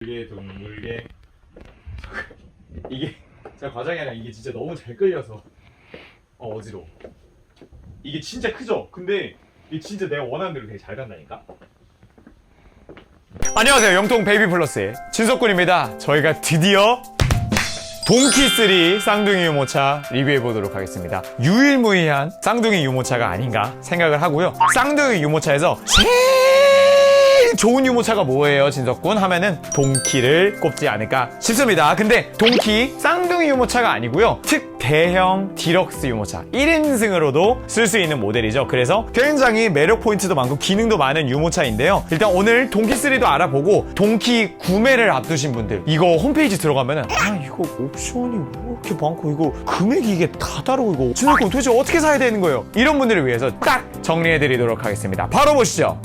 동물계 이게 제가 과장이 아니라 이게 진짜 너무 잘 끌려서 어지러워. 이게 진짜 크죠? 근데 이게 진짜 내가 원하는 대로 되게 잘 간다니까? 안녕하세요, 영통 베이비 플러스의 진석군입니다. 저희가 드디어 동키3 쌍둥이 유모차 리뷰해보도록 하겠습니다. 유일무이한 쌍둥이 유모차가 아닌가 생각을 하고요. 쌍둥이 유모차에서 제일 좋은 유모차가 뭐예요, 진석군? 하면은 동키를 꼽지 않을까 싶습니다. 근데 동키 쌍둥이 유모차가 아니고요, 특대형 디럭스 유모차 1인승으로도 쓸 수 있는 모델이죠. 그래서 굉장히 매력 포인트도 많고 기능도 많은 유모차인데요. 일단 오늘 동키3도 알아보고 동키 구매를 앞두신 분들, 이거 홈페이지 들어가면은 이거 옵션이 뭐 이렇게 많고 이거 금액이 이게 다 다르고 이거 진석군 도대체 어떻게 사야 되는 거예요? 이런 분들을 위해서 딱 정리해드리도록 하겠습니다. 바로 보시죠.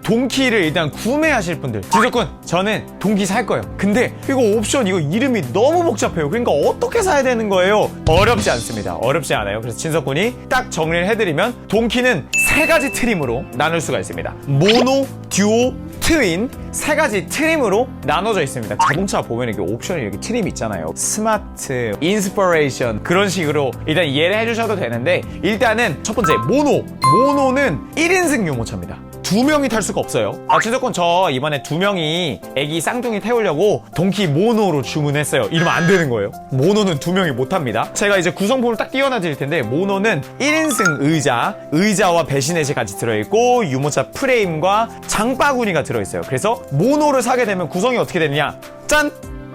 동키를 일단 구매하실 분들, 진석군 저는 동키 살 거예요. 근데 이거 옵션 이거 이름이 너무 복잡해요. 그러니까 어떻게 사야 되는 거예요? 어렵지 않습니다. 어렵지 않아요. 그래서 진석군이 딱 정리를 해드리면 동키는 세 가지 트림으로 나눌 수가 있습니다. 모노, 듀오, 트윈 세 가지 트림으로 나눠져 있습니다. 자동차 보면 이렇게 옵션이 이렇게 트림이 있잖아요. 스마트, 인스퍼레이션 그런 식으로 일단 이해를 해주셔도 되는데, 일단은 첫 번째 모노는 1인승 유모차입니다. 두 명이 탈 수가 없어요. 진석군 저 이번에 두 명이 애기 쌍둥이 태우려고 동키 모노로 주문했어요. 이러면 안 되는 거예요. 모노는 두 명이 못 탑니다. 제가 이제 구성품을 딱 띄워놔 드릴 텐데, 모노는 1인승 의자와 배시넷이 같이 들어있고 유모차 프레임과 장바구니가 들어있어요. 그래서 모노를 사게 되면 구성이 어떻게 되느냐, 짠!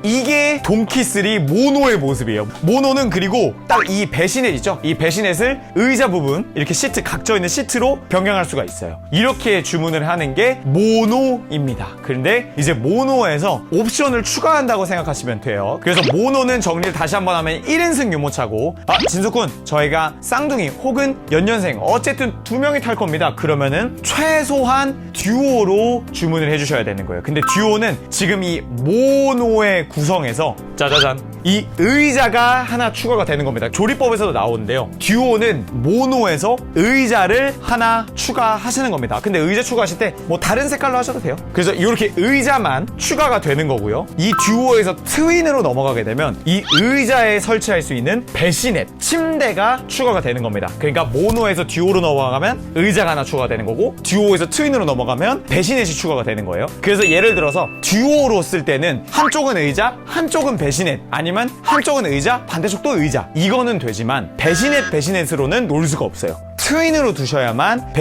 이게 동키3 모노의 모습이에요. 모노는 그리고 딱 이 배시넷 있죠? 이 배시넷을 의자 부분, 이렇게 시트 각져있는 시트로 변경할 수가 있어요. 이렇게 주문을 하는 게 모노입니다. 그런데 이제 모노에서 옵션을 추가한다고 생각하시면 돼요. 그래서 모노는 정리를 다시 한번 하면 1인승 유모차고, 진석군 저희가 쌍둥이 혹은 연년생 어쨌든 두 명이 탈 겁니다. 그러면은 최소한 듀오로 주문을 해주셔야 되는 거예요. 근데 듀오는 지금 이 모노의 구성에서 짜자잔, 이 의자가 하나 추가가 되는 겁니다. 조리법에서도 나오는데요, 듀오는 모노에서 의자를 하나 추가하시는 겁니다. 근데 의자 추가하실 때 뭐 다른 색깔로 하셔도 돼요. 그래서 이렇게 의자만 추가가 되는 거고요. 이 듀오에서 트윈으로 넘어가게 되면 이 의자에 설치할 수 있는 배시넷, 침대가 추가가 되는 겁니다. 그러니까 모노에서 듀오로 넘어가면 의자가 하나 추가가 되는 거고, 듀오에서 트윈으로 넘어가면 배시넷이 추가가 되는 거예요. 그래서 예를 들어서 듀오로 쓸 때는 한쪽은 의자, 한쪽은 배시넷, 아니면 한쪽은 의자, 반대쪽도 의자, 이거는 되지만 배시넷으로는 놓을 수가 없어요. 트윈으로 두셔야만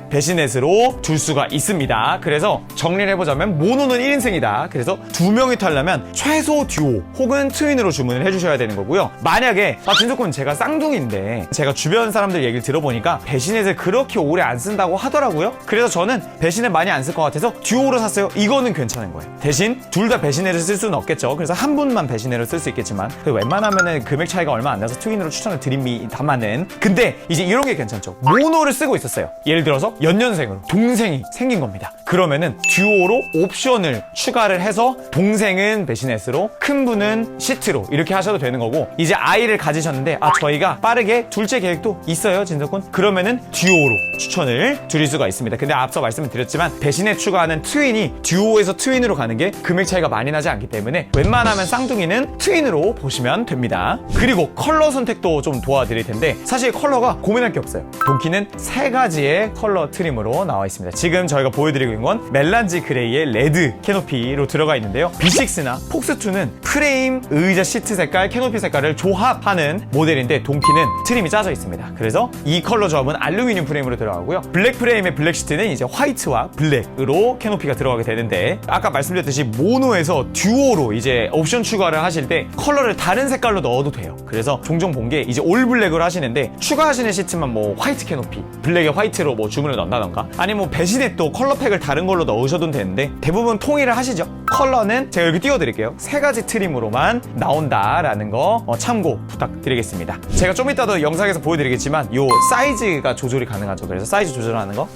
배시넷으로 둘 수가 있습니다. 그래서 정리를 해보자면 모노는 1인승이다. 그래서 두 명이 타려면 최소 듀오 혹은 트윈으로 주문을 해주셔야 되는 거고요. 만약에 진석군 제가 쌍둥이인데, 제가 주변 사람들 얘기를 들어보니까 배시넷을 그렇게 오래 안 쓴다고 하더라고요. 그래서 저는 배시넷 많이 안 쓸 것 같아서 듀오로 샀어요. 이거는 괜찮은 거예요. 대신 둘 다 배시넷을 쓸 수는 없겠죠. 그래서 한 분만 배시넷을 쓸 수 있겠지만, 웬만하면은 금액 차이가 얼마 안 나서 트윈으로 추천을 드립니다만은, 근데 이제 이런 게 괜찮죠. 모노를 쓰고 있었어요. 예를 들어서 연년생으로 동생이 생긴 겁니다. 그러면은 듀오로 옵션을 추가를 해서 동생은 배시넷으로, 큰 분은 시트로 이렇게 하셔도 되는 거고, 이제 아이를 가지셨는데 저희가 빠르게 둘째 계획도 있어요, 진석군. 그러면은 듀오로 추천을 드릴 수가 있습니다. 근데 앞서 말씀을 드렸지만 배시넷 추가하는 트윈이 듀오에서 트윈으로 가는 게 금액 차이가 많이 나지 않기 때문에 웬만하면 쌍둥이는 트윈으로 보시면 됩니다. 그리고 컬러 선택도 좀 도와드릴 텐데, 사실 컬러가 고민할 게 없어요. 동키는 세 가지의 컬러 트림으로 나와 있습니다. 지금 저희가 보여드리고 있는 건 멜란지 그레이의 레드 캐노피로 들어가 있는데요, B6나 폭스2는 프레임, 의자 시트 색깔, 캐노피 색깔을 조합하는 모델인데 동키는 트림이 짜져 있습니다. 그래서 이 컬러 조합은 알루미늄 프레임으로 들어가고요, 블랙 프레임의 블랙 시트는 이제 화이트와 블랙으로 캐노피가 들어가게 되는데, 아까 말씀드렸듯이 모노에서 듀오로 이제 옵션 추가를 하실 때 컬러를 다른 색깔로 넣어도 돼요. 그래서 종종 본 게 이제 올 블랙으로 하시는데 추가하시는 시트만 뭐 화이트 캐노피, 블랙에 화이트로 뭐 주문을 넣는다던가, 아니면 뭐 배시넷도 컬러팩을 다른 걸로 넣으셔도 되는데 대부분 통일을 하시죠. 컬러는 제가 여기 띄워드릴게요. 세 가지 트림으로만 나온다라는 거 참고 부탁드리겠습니다. 제가 좀 이따도 영상에서 보여드리겠지만 요 사이즈가 조절이 가능하죠. 그래서 사이즈 조절하는 거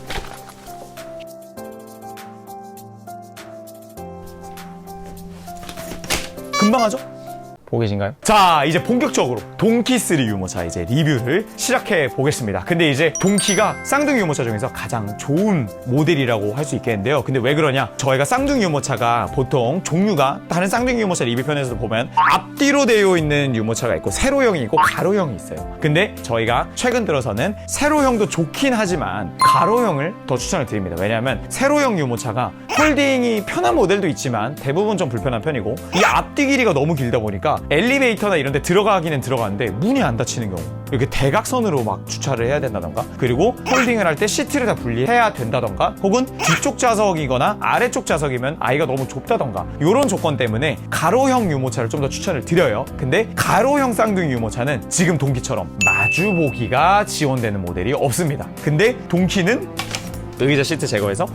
금방 하죠? 보고 계신가요? 자, 이제 본격적으로 동키3 유모차 이제 리뷰를 시작해 보겠습니다. 근데 이제 동키가 쌍둥이 유모차 중에서 가장 좋은 모델이라고 할 수 있겠는데요. 근데 왜 그러냐? 저희가 쌍둥이 유모차가 보통 종류가 다른 쌍둥이 유모차 리뷰편에서도 보면 앞뒤로 되어 있는 유모차가 있고 세로형이 있고 가로형이 있어요. 근데 저희가 최근 들어서는 세로형도 좋긴 하지만 가로형을 더 추천을 드립니다. 왜냐하면 세로형 유모차가 홀딩이 편한 모델도 있지만 대부분 좀 불편한 편이고 이 앞뒤 길이가 너무 길다 보니까 엘리베이터나 이런 데 들어가기는 들어가는데 문이 안 닫히는 경우, 이렇게 대각선으로 막 주차를 해야 된다던가, 그리고 홀딩을 할 때 시트를 다 분리해야 된다던가, 혹은 뒤쪽 좌석이거나 아래쪽 좌석이면 아이가 너무 좁다던가, 이런 조건 때문에 가로형 유모차를 좀 더 추천을 드려요. 근데 가로형 쌍둥이 유모차는 지금 동키처럼 마주보기가 지원되는 모델이 없습니다. 근데 동키는 의자 시트 제거해서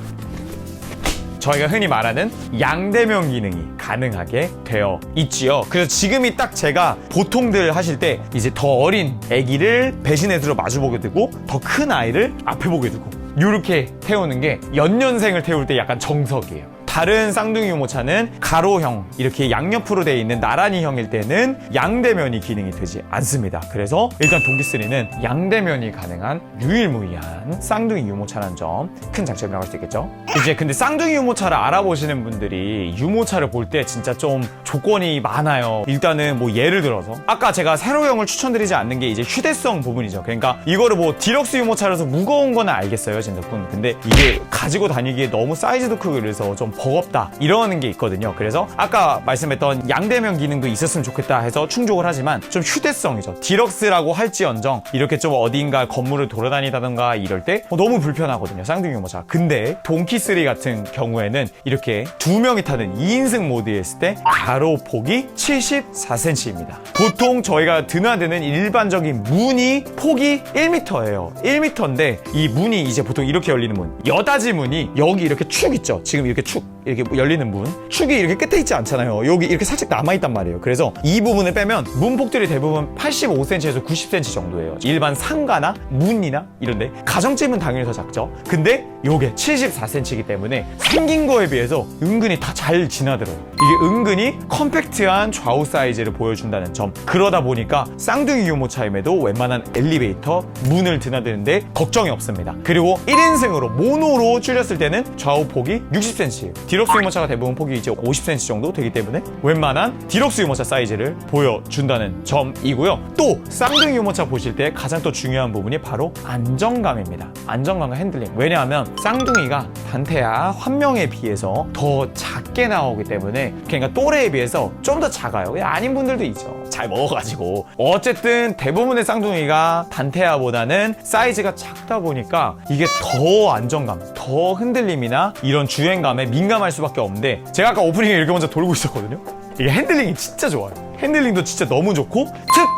저희가 흔히 말하는 양대면 기능이 가능하게 되어 있지요. 그래서 지금이 딱 제가 보통들 하실 때 이제 더 어린 아기를 배신해서 마주보게 되고 더 큰 아이를 앞에 보게 되고 이렇게 태우는 게 연년생을 태울 때 약간 정석이에요. 다른 쌍둥이 유모차는 가로형, 이렇게 양옆으로 되어 있는 나란히형일 때는 양대면이 기능이 되지 않습니다. 그래서 일단 동키3는 양대면이 가능한 유일무이한 쌍둥이 유모차라는 점 큰 장점이라고 할 수 있겠죠. 이제 근데 쌍둥이 유모차를 알아보시는 분들이 유모차를 볼 때 진짜 좀 조건이 많아요. 일단은 뭐 예를 들어서 아까 제가 세로형을 추천드리지 않는 게 이제 휴대성 부분이죠. 그러니까 이거를 뭐 디럭스 유모차라서 무거운 거는 알겠어요, 진덕분. 근데 이게 가지고 다니기에 너무 사이즈도 크고 그래서 좀 버겁다 이러는 게 있거든요. 그래서 아까 말씀했던 양대면 기능도 있었으면 좋겠다 해서 충족을 하지만 좀 휴대성이죠. 디럭스라고 할지언정 이렇게 좀 어딘가 건물을 돌아다니다던가 이럴 때 너무 불편하거든요, 쌍둥이 유모차. 근데 동키3 같은 경우에는 이렇게 두 명이 타는 2인승 모드에 있을 때 가로 폭이 74cm입니다. 보통 저희가 드나드는 일반적인 문이 폭이 1m예요. 1m인데 이 문이 이제 보통 이렇게 열리는 문, 여닫이 문이 여기 이렇게 축 있죠. 지금 이렇게 축 이렇게 열리는 문, 축이 이렇게 끝에 있지 않잖아요. 여기 이렇게 살짝 남아있단 말이에요. 그래서 이 부분을 빼면 문폭들이 대부분 85cm에서 90cm 정도예요. 일반 상가나 문이나 이런데, 가정집은 당연히 더 작죠. 근데 요게 74cm이기 때문에 생긴 거에 비해서 은근히 다 잘 지나들어요. 이게 은근히 컴팩트한 좌우 사이즈를 보여준다는 점. 그러다 보니까 쌍둥이 유모차임에도 웬만한 엘리베이터 문을 드나드는데 걱정이 없습니다. 그리고 1인승으로 모노로 줄였을 때는 좌우 폭이 60cm예요. 디럭스 유모차가 대부분 폭이 이제 50cm 정도 되기 때문에 웬만한 디럭스 유모차 사이즈를 보여준다는 점이고요. 또 쌍둥이 유모차 보실 때 가장 또 중요한 부분이 바로 안정감입니다. 안정감과 핸들링. 왜냐하면 쌍둥이가 단테야 환명에 비해서 더 작게 나오기 때문에, 그러니까 또래에 비해서 좀 더 작아요. 그냥 아닌 분들도 있죠. 잘 먹어가지고. 어쨌든 대부분의 쌍둥이가 단테야보다는 사이즈가 작다 보니까 이게 더 안정감, 더 흔들림이나 이런 주행감에 민감할 수밖에 없는데, 제가 아까 오프닝에 이렇게 먼저 돌고 있었거든요. 이게 핸들링이 진짜 좋아요. 핸들링도 진짜 너무 좋고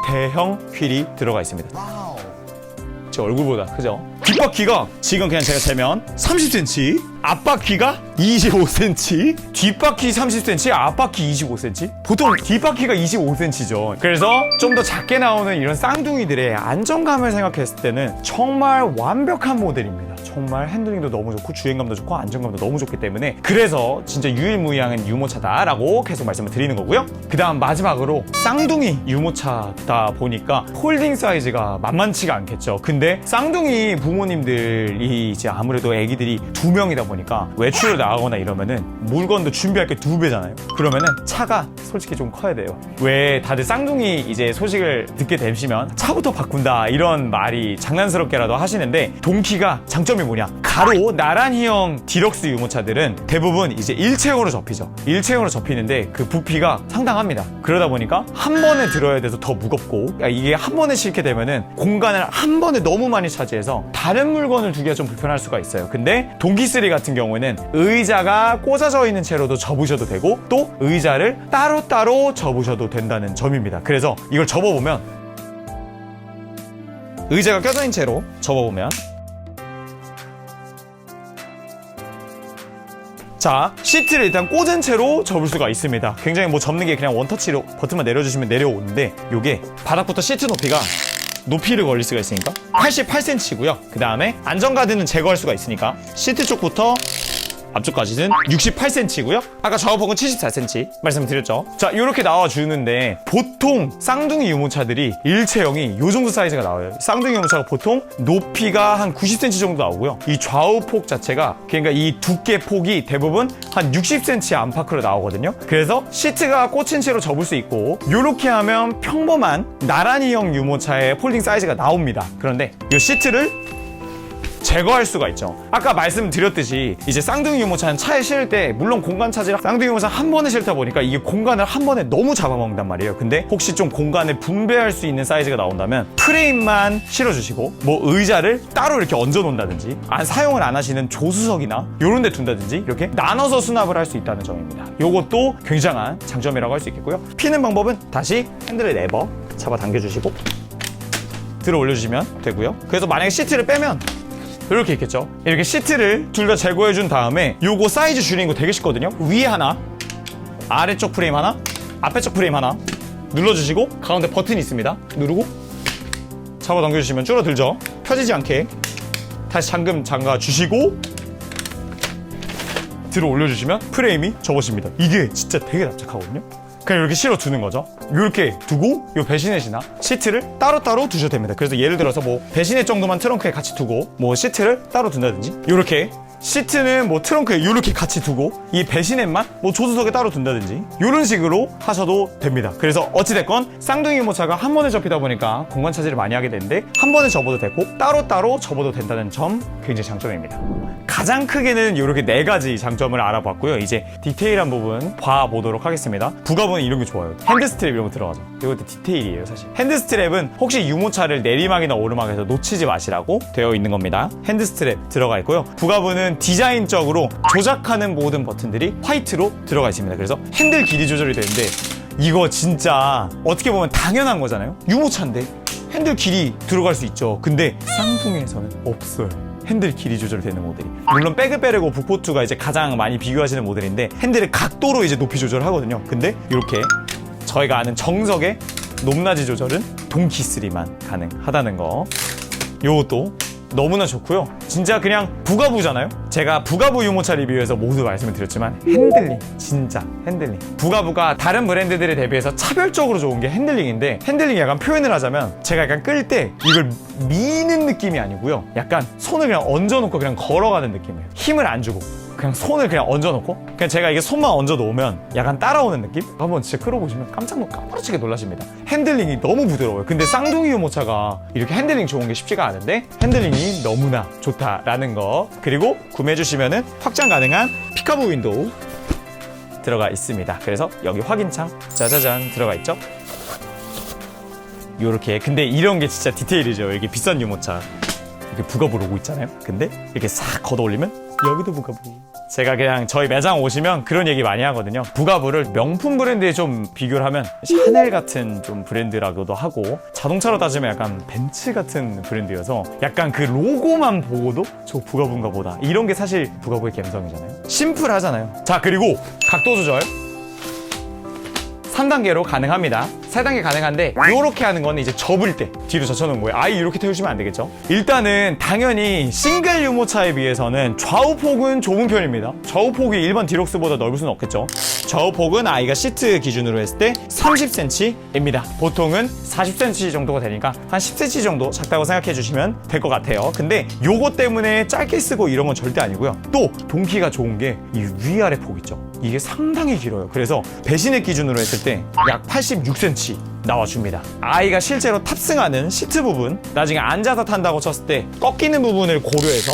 특대형 휠이 들어가 있습니다. 제 얼굴보다 크죠? 뒷바퀴가 지금 그냥 제가 재면 30cm, 앞바퀴가 25cm, 뒷바퀴 30cm, 앞바퀴 25cm. 보통 뒷바퀴가 25cm죠. 그래서 좀 더 작게 나오는 이런 쌍둥이들의 안정감을 생각했을 때는 정말 완벽한 모델입니다. 정말 핸들링도 너무 좋고 주행감도 좋고 안정감도 너무 좋기 때문에, 그래서 진짜 유일무이한 유모차다라고 계속 말씀을 드리는 거고요. 그 다음 마지막으로 쌍둥이 유모차다 보니까 홀딩 사이즈가 만만치가 않겠죠. 근데 쌍둥이 부모님들이 이제 아무래도 애기들이 두 명이다 보니까 외출을 나가거나 이러면은 물건도 준비할 게 2배잖아요. 그러면은 차가 솔직히 좀 커야 돼요. 왜 다들 쌍둥이 이제 소식을 듣게 되시면 차부터 바꾼다 이런 말이 장난스럽게라도 하시는데, 동키가 장점이 뭐냐? 가로 나란히형 디럭스 유모차들은 대부분 이제 일체형으로 접히죠. 일체형으로 접히는데 그 부피가 상당합니다. 그러다 보니까 한 번에 들어야 돼서 더 무겁고, 그러니까 이게 한 번에 싣게 되면은 공간을 한 번에 너무 많이 차지해서 다른 물건을 두기가 좀 불편할 수가 있어요. 근데 동키3 같은 경우에는 의자가 꽂아져 있는 채로도 접으셔도 되고, 또 의자를 따로따로 접으셔도 된다는 점입니다. 그래서 이걸 접어보면, 의자가 껴져 있는 채로 접어보면, 자, 시트를 일단 꽂은 채로 접을 수가 있습니다. 굉장히 뭐 접는 게 그냥 원터치로 버튼만 내려주시면 내려오는데, 요게 바닥부터 시트 높이가 높이를 걸릴 수가 있으니까 88cm고요. 그 다음에 안전가드는 제거할 수가 있으니까 시트 쪽부터 앞쪽까지는 68cm고요. 아까 좌우폭은 74cm 말씀드렸죠. 자, 이렇게 나와주는데 보통 쌍둥이 유모차들이 일체형이 이 정도 사이즈가 나와요. 쌍둥이 유모차가 보통 높이가 한 90cm 정도 나오고요. 이 좌우폭 자체가 그러니까 이 두께 폭이 대부분 한 60cm 안팎으로 나오거든요. 그래서 시트가 꽂힌 채로 접을 수 있고 이렇게 하면 평범한 나란히형 유모차의 폴딩 사이즈가 나옵니다. 그런데 이 시트를 제거할 수가 있죠. 아까 말씀드렸듯이 이제 쌍둥이 유모차는 차에 실을 때 물론 공간 차지랑 쌍둥이 유모차 한 번에 실다 보니까 이게 공간을 한 번에 너무 잡아먹는단 말이에요. 근데 혹시 좀 공간을 분배할 수 있는 사이즈가 나온다면 프레임만 실어주시고 뭐 의자를 따로 이렇게 얹어 놓는다든지 사용을 안 하시는 조수석이나 이런 데 둔다든지 이렇게 나눠서 수납을 할 수 있다는 점입니다. 이것도 굉장한 장점이라고 할 수 있겠고요. 피는 방법은 다시 핸들을 레버 잡아 당겨주시고 들어 올려주시면 되고요. 그래서 만약에 시트를 빼면 이렇게 있겠죠. 이렇게 시트를 둘 다 제거해준 다음에 요거 사이즈 줄이는 거 되게 쉽거든요. 위에 하나, 아래쪽 프레임 하나, 앞에 쪽 프레임 하나 눌러주시고 가운데 버튼이 있습니다. 누르고 잡아당겨주시면 줄어들죠. 펴지지 않게 다시 잠금 잠가주시고 들어 올려주시면 프레임이 접어집니다. 이게 진짜 되게 납작하거든요. 그냥 이렇게 실어 두는 거죠. 이렇게 두고 이 배시넷이나 시트를 따로따로 두셔도 됩니다. 그래서 예를 들어서 뭐 배시넷 정도만 트렁크에 같이 두고 뭐 시트를 따로 둔다든지 이렇게 시트는 뭐 트렁크에 이렇게 같이 두고 이 배시넷만 뭐 조수석에 따로 둔다든지 이런 식으로 하셔도 됩니다. 그래서 어찌됐건 쌍둥이 유모차가 한 번에 접히다 보니까 공간 차지를 많이 하게 되는데 한 번에 접어도 되고 따로따로 접어도 된다는 점 굉장히 장점입니다. 가장 크게는 이렇게 4가지 장점을 알아봤고요. 이제 디테일한 부분 봐보도록 하겠습니다. 부가부는 이런 게 좋아요. 핸드 스트랩 이런 거 들어가죠. 이것도 디테일이에요, 사실. 핸드 스트랩은 혹시 유모차를 내리막이나 오르막에서 놓치지 마시라고 되어 있는 겁니다. 핸드 스트랩 들어가 있고요. 부가부는 디자인적으로 조작하는 모든 버튼들이 화이트로 들어가 있습니다. 그래서 핸들 길이 조절이 되는데 이거 진짜 어떻게 보면 당연한 거잖아요. 유모차인데 핸들 길이 들어갈 수 있죠. 근데 쌍둥이에서는 없어요. 핸들 길이 조절되는 모델이. 물론 백을빼르고 북포2가 이제 가장 많이 비교하시는 모델인데 핸들의 각도로 이제 높이 조절을 하거든요. 근데 이렇게 저희가 아는 정석의 높낮이 조절은 동키3만 가능하다는 거. 요것도 너무나 좋고요. 진짜 그냥 부가부잖아요. 제가 부가부 유모차 리뷰에서 모두 말씀을 드렸지만 핸들링, 진짜 핸들링. 부가부가 다른 브랜드들에 대비해서 차별적으로 좋은 게 핸들링인데 핸들링 약간 표현을 하자면 제가 약간 끌 때 이걸 미는 느낌이 아니고요. 약간 손을 그냥 얹어놓고 그냥 걸어가는 느낌이에요. 힘을 안 주고 그냥 손을 그냥 얹어놓고 그냥 제가 이게 손만 얹어 놓으면 약간 따라오는 느낌? 한번 진짜 끌어보시면 깜빡치게 놀라십니다. 핸들링이 너무 부드러워요. 근데 쌍둥이 유모차가 이렇게 핸들링 좋은 게 쉽지가 않은데 핸들링이 너무나 좋다라는 거. 그리고 구매해주시면은 확장 가능한 피카브 윈도우 들어가 있습니다. 그래서 여기 확인창 짜자잔 들어가 있죠. 요렇게. 근데 이런 게 진짜 디테일이죠. 이게 비싼 유모차 이렇게 부가부 로고 있잖아요. 근데 이렇게 싹 걷어 올리면 여기도 부가부. 제가 그냥 저희 매장 오시면 그런 얘기 많이 하거든요. 부가부를 명품 브랜드에 좀 비교를 하면 샤넬 같은 좀 브랜드라고도 하고 자동차로 따지면 약간 벤츠 같은 브랜드여서 약간 그 로고만 보고도 저 부가부인가 보다 이런 게 사실 부가부의 감성이잖아요. 심플하잖아요. 자, 그리고 각도 조절 3단계로 가능합니다. 3단계 가능한데 이렇게 하는 거는 이제 접을 때 뒤로 젖혀놓은 거예요. 아예 이렇게 태우시면 안 되겠죠. 일단은 당연히 싱글 유모차에 비해서는 좌우폭은 좁은 편입니다. 좌우폭이 일반 디럭스보다 넓을 수는 없겠죠. 좌우폭은 아이가 시트 기준으로 했을 때 30cm입니다. 보통은 40cm 정도가 되니까 한 10cm 정도 작다고 생각해 주시면 될 것 같아요. 근데 요거 때문에 짧게 쓰고 이런 건 절대 아니고요. 또 동키가 좋은 게 이 위아래 폭 있죠. 이게 상당히 길어요. 그래서 배신액 기준으로 했을 때 약 86cm 나와줍니다. 아이가 실제로 탑승하는 시트 부분, 나중에 앉아서 탄다고 쳤을 때 꺾이는 부분을 고려해서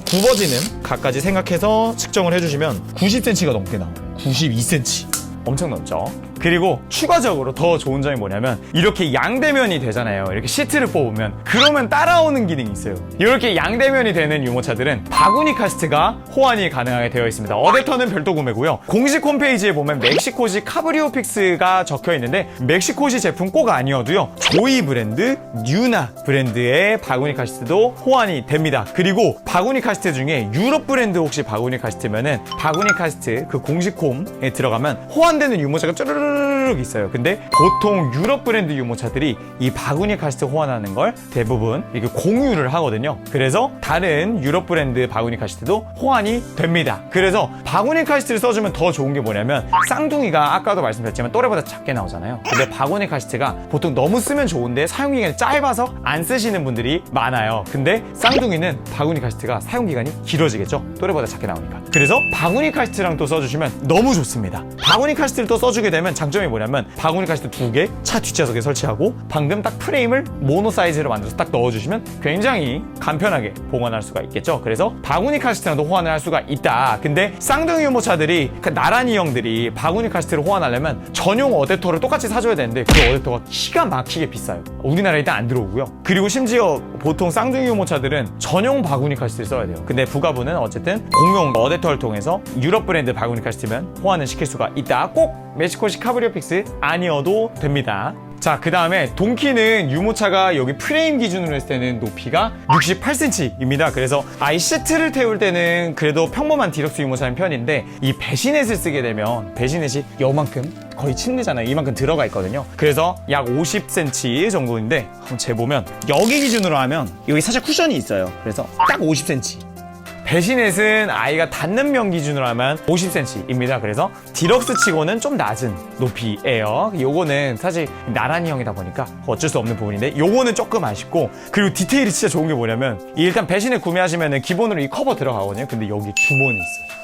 굽어지는 각까지 생각해서 측정을 해주시면 90cm가 넘게 나와요. 92cm. 엄청 넘죠. 그리고 추가적으로 더 좋은 점이 뭐냐면 이렇게 양대면이 되잖아요. 이렇게 시트를 뽑으면 그러면 따라오는 기능이 있어요. 이렇게 양대면이 되는 유모차들은 바구니 카스트가 호환이 가능하게 되어 있습니다. 어댑터는 별도 구매고요. 공식 홈페이지에 보면 멕시코식 카브리오 픽스가 적혀 있는데 멕시코식 제품 꼭 아니어도요. 조이 브랜드, 뉴나 브랜드의 바구니 카스트도 호환이 됩니다. 그리고 바구니 카스트 중에 유럽 브랜드 혹시 바구니 카스트면은 바구니 카스트 그 공식 홈에 들어가면 호환되는 유모차가 쭈르르르 주르륵 있어요. 근데 보통 유럽 브랜드 유모차들이 이 바구니 카시트 호환하는 걸 대부분 이렇게 공유를 하거든요. 그래서 다른 유럽 브랜드 바구니 카시트도 호환이 됩니다. 그래서 바구니 카시트를 써주면 더 좋은 게 뭐냐면 쌍둥이가 아까도 말씀드렸지만 또래보다 작게 나오잖아요. 근데 바구니 카시트가 보통 너무 쓰면 좋은데 사용기간이 짧아서 안 쓰시는 분들이 많아요. 근데 쌍둥이는 바구니 카시트가 사용기간이 길어지겠죠. 또래보다 작게 나오니까. 그래서 바구니 카시트랑 또 써주시면 너무 좋습니다. 바구니 카시트를 또 써주게 되면 장점이 뭐냐면 바구니 카시트 2개 차 뒷좌석에 설치하고 방금 딱 프레임을 모노 사이즈로 만들어서 딱 넣어주시면 굉장히 간편하게 보관할 수가 있겠죠. 그래서 바구니 카시트랑도 호환을 할 수가 있다. 근데 쌍둥이 유모차들이 나란히 형들이 바구니 카시트를 호환하려면 전용 어댑터를 똑같이 사줘야 되는데 그 어댑터가 기가 막히게 비싸요. 우리나라에 일단 안 들어오고요. 그리고 심지어 보통 쌍둥이 유모차들은 전용 바구니 카시트를 써야 돼요. 근데 부가부는 어쨌든 공용 어댑터를 통해서 유럽 브랜드 바구니 카시트면 호환을 시킬 수가 있다. 꼭 멕시코식 카브리오 픽스 아니어도 됩니다. 자, 그 다음에 동키는 유모차가 여기 프레임 기준으로 했을 때는 높이가 68cm입니다. 그래서 아이 시트를 태울 때는 그래도 평범한 디럭스 유모차인 편인데 이 배시넷을 쓰게 되면 배시넷이 요만큼 거의 침대잖아요. 이만큼 들어가 있거든요. 그래서 약 50cm 정도인데 한번 재보면 여기 기준으로 하면 여기 살짝 쿠션이 있어요. 그래서 딱 50cm. 배시넷은 아이가 닿는 면 기준으로 하면 50cm입니다. 그래서 디럭스 치고는 좀 낮은 높이예요. 요거는 사실 나란히형이다 보니까 어쩔 수 없는 부분인데 요거는 조금 아쉽고, 그리고 디테일이 진짜 좋은 게 뭐냐면 일단 배시넷 구매하시면 기본으로 이 커버 들어가거든요. 근데 여기 주머니 있어요.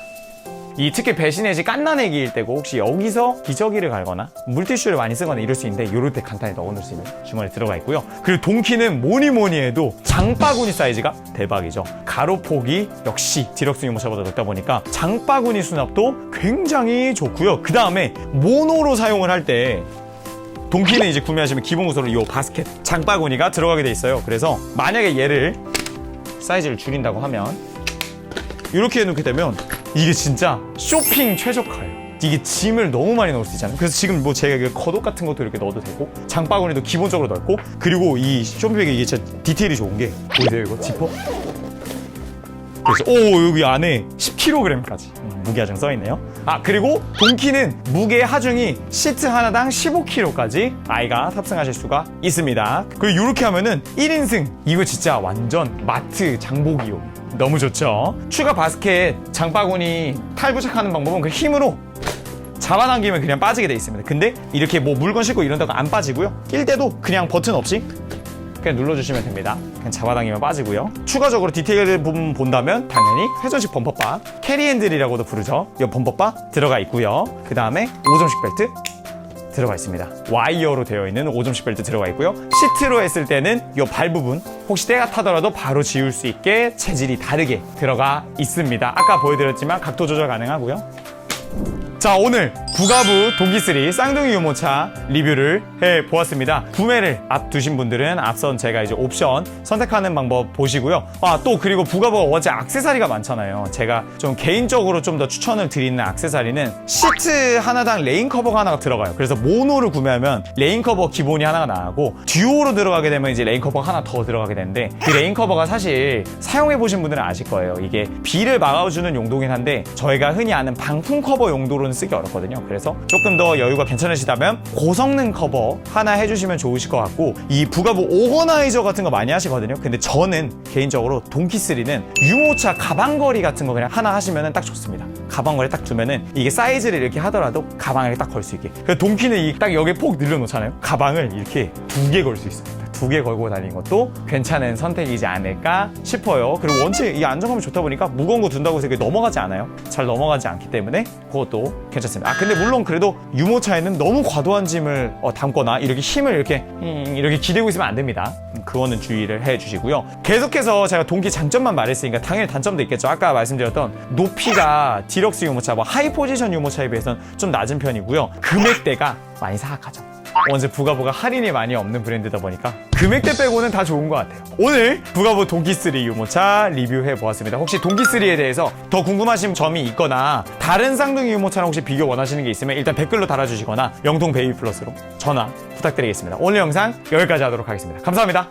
이 특히 배시넷이 깐나내기일 때고 혹시 여기서 기저귀를 갈거나 물티슈를 많이 쓰거나 이럴 수 있는데 요럴 때 간단히 넣어놓을 수 있는 주머니 들어가 있고요. 그리고 동키는 뭐니 해도 장바구니 사이즈가 대박이죠. 가로폭이 역시 디럭스 유모차보다 넓다 보니까 장바구니 수납도 굉장히 좋고요. 그 다음에 모노로 사용을 할 때 동키는 이제 구매하시면 기본 구성으로 이 바스켓 장바구니가 들어가게 돼 있어요. 그래서 만약에 얘를 사이즈를 줄인다고 하면 이렇게 해놓게 되면 이게 진짜 쇼핑 최적화예요. 이게 짐을 너무 많이 넣을 수 있잖아요. 그래서 지금 뭐 제가 겉옷 같은 것도 이렇게 넣어도 되고 장바구니도 기본적으로 넓고, 그리고 이 쇼핑백이 이게 진짜 디테일이 좋은 게 보이세요? 이거 지퍼? 그래서 오, 여기 안에 10kg까지 무게하중 써있네요. 아, 그리고 동키는 무게 하중이 시트 하나당 15kg까지 아이가 탑승하실 수가 있습니다. 그리고 이렇게 하면은 1인승 이거 진짜 완전 마트 장보기용 너무 좋죠. 추가 바스켓 장바구니 탈부착하는 방법은 그 힘으로 잡아당기면 그냥 빠지게 돼 있습니다. 근데 이렇게 뭐 물건 싣고 이런다고 안 빠지고요. 낄 때도 그냥 버튼 없이 그냥 눌러주시면 됩니다. 그냥 잡아당기면 빠지고요. 추가적으로 디테일 부분 본다면 당연히 회전식 범퍼바, 캐리핸들이라고도 부르죠. 이 범퍼바 들어가 있고요. 그 다음에 5점식 벨트 들어가 있습니다. 와이어로 되어 있는 5점식 벨트 들어가 있고요. 시트로 했을 때는 이 발 부분 혹시 때가 타더라도 바로 지울 수 있게 재질이 다르게 들어가 있습니다. 아까 보여드렸지만 각도 조절 가능하고요. 자, 오늘 부가부 동키3 쌍둥이 유모차 리뷰를 해보았습니다. 구매를 앞두신 분들은 앞선 제가 이제 옵션 선택하는 방법 보시고요. 아, 또 그리고 부가부가 어제 액세서리가 많잖아요. 제가 좀 개인적으로 좀 더 추천을 드리는 액세서리는 시트 하나당 레인 커버가 하나가 들어가요. 그래서 모노를 구매하면 레인 커버 기본이 하나가 나가고 듀오로 들어가게 되면 이제 레인 커버가 하나 더 들어가게 되는데, 그 레인 커버가 사실 사용해보신 분들은 아실 거예요. 이게 비를 막아주는 용도긴 한데 저희가 흔히 아는 방풍 커버 용도로는 쓰기 어렵거든요. 그래서 조금 더 여유가 괜찮으시다면 고성능 커버 하나 해주시면 좋으실 것 같고, 이 부가부 오거나이저 같은 거 많이 하시거든요. 근데 저는 개인적으로 동키3는 유모차 가방걸이 같은 거 그냥 하나 하시면 딱 좋습니다. 가방걸이 딱 두면은 이게 사이즈를 이렇게 하더라도 가방에 딱 걸 수 있게. 그래서 동키는 딱 여기에 폭 늘려놓잖아요. 가방을 이렇게 2개 걸 수 있어요. 2개 걸고 다니는 것도 괜찮은 선택이지 않을까 싶어요. 그리고 원체 이 안정감이 좋다 보니까 무거운 거 둔다고 해서 이게 넘어가지 않아요. 잘 넘어가지 않기 때문에 그것도 괜찮습니다. 아, 근데 물론 그래도 유모차에는 너무 과도한 짐을 담거나 이렇게 힘을 이렇게 기대고 있으면 안 됩니다. 그거는 주의를 해주시고요. 계속해서 제가 동키 장점만 말했으니까 당연히 단점도 있겠죠. 아까 말씀드렸던 높이가 디럭스 유모차, 뭐 하이 포지션 유모차에 비해서는 좀 낮은 편이고요. 금액대가 많이 사악하죠. 원체 부가부가 할인이 많이 없는 브랜드다 보니까 금액대 빼고는 다 좋은 것 같아요. 오늘 부가부 동키3 유모차 리뷰해보았습니다. 혹시 동키3에 대해서 더 궁금하신 점이 있거나 다른 쌍둥이 유모차랑 혹시 비교 원하시는 게 있으면 일단 댓글로 달아주시거나 영통 베이비 플러스로 전화 부탁드리겠습니다. 오늘 영상 여기까지 하도록 하겠습니다. 감사합니다.